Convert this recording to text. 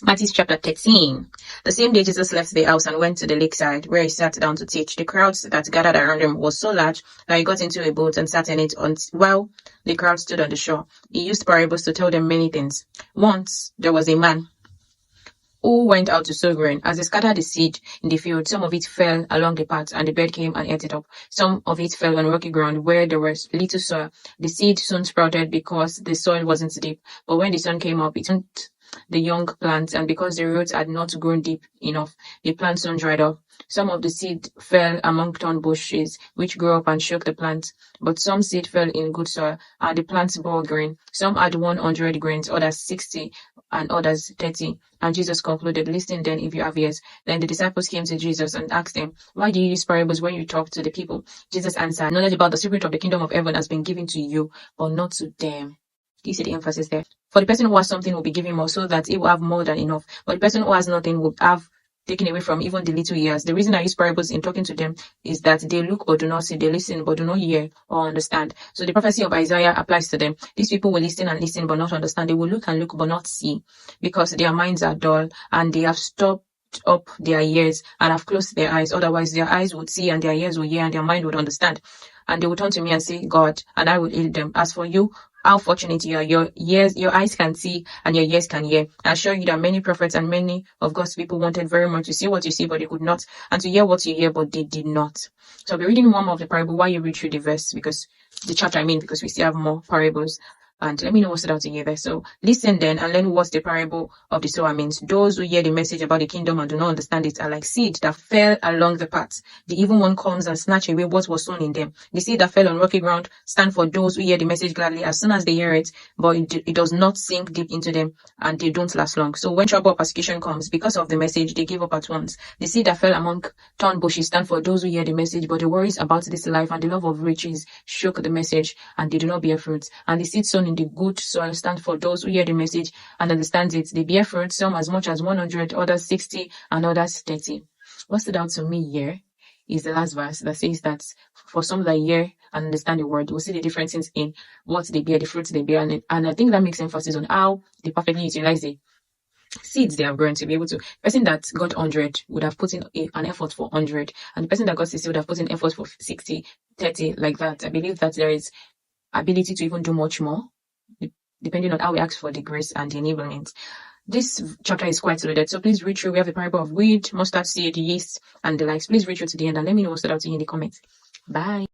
Matthew chapter 13. The same day Jesus left the house and went to the lakeside, where he sat down to teach. The crowds that gathered around him was so large that he got into a boat and sat in it while the crowd stood on the shore. He used parables to tell them many things. Once there was a man who went out to sow grain. As he scattered the seed in the field, some of it fell along the path, and the bird came and ate it up. Some of it fell on rocky ground where there was little soil. The seed soon sprouted because the soil wasn't deep. But when the sun came up, it turned the young plant, and because the roots had not grown deep enough, the plant soon dried up. Some of the seed fell among thorn bushes, which grew up and shook the plant. But some seed fell in good soil, and the plants bore grain. Some had 100 grains, others 60, and others 30. And Jesus concluded, "Listen then, if you have ears." Then the disciples came to Jesus and asked him, "Why do you use parables when you talk to the people?" Jesus answered, "Knowledge about the secret of the kingdom of heaven has been given to you, but not to them." Do you see the emphasis there? For the person who has something will be given more, so that he will have more than enough. But the person who has nothing will have taken away from even the little he has. The reason I use parables in talking to them is that they look but do not see, they listen but do not hear or understand. So the prophecy of Isaiah applies to them. These people will listen and listen but not understand. They will look and look but not see, because their minds are dull and they have stopped up their ears and have closed their eyes. Otherwise, their eyes would see and their ears would hear and their mind would understand. And they would turn to me and say, "God," and I will heal them. As for you, how fortunate you are. Your eyes can see and your ears can hear. I assure you that many prophets and many of God's people wanted very much to see what you see, but they could not, and to hear what you hear, but they did not. So I'll be reading one more of the parable while you read through the verse, because the chapter, because we still have more parables. And let me know what stood out to you there. So listen then and learn what the parable of the sower means. Those who hear the message about the kingdom and do not understand it are like seed that fell along the path. The evil one comes and snatch away what was sown in them. The seed that fell on rocky ground stand for those who hear the message gladly as soon as they hear it, but it does not sink deep into them, and they don't last long. So when trouble or persecution comes because of the message, they give up at once. The seed that fell among thorn bushes stand for those who hear the message, but the worries about this life and the love of riches shook the message, and they do not bear fruit. And the seed sown in the good soil stand for those who hear the message and understand it. They bear fruit, some as much as 100, others 60, and others 30. What stood out to me here is the last verse that says that for some that hear and understand the word, we'll see the differences in what they bear, the fruits they bear. And I think that makes emphasis on how they perfectly utilize the seeds they have grown to be able to. The person that got 100 would have put in an effort for 100, and the person that got 60 would have put in effort for 60, 30, like that. I believe that there is ability to even do much more, depending on how we ask for the grace and the enablement. This chapter is quite loaded, so please read through. We have the parable of wheat, mustard seed, yeast, and the likes. Please read through to the end and let me know what stood out to you in the comments. Bye.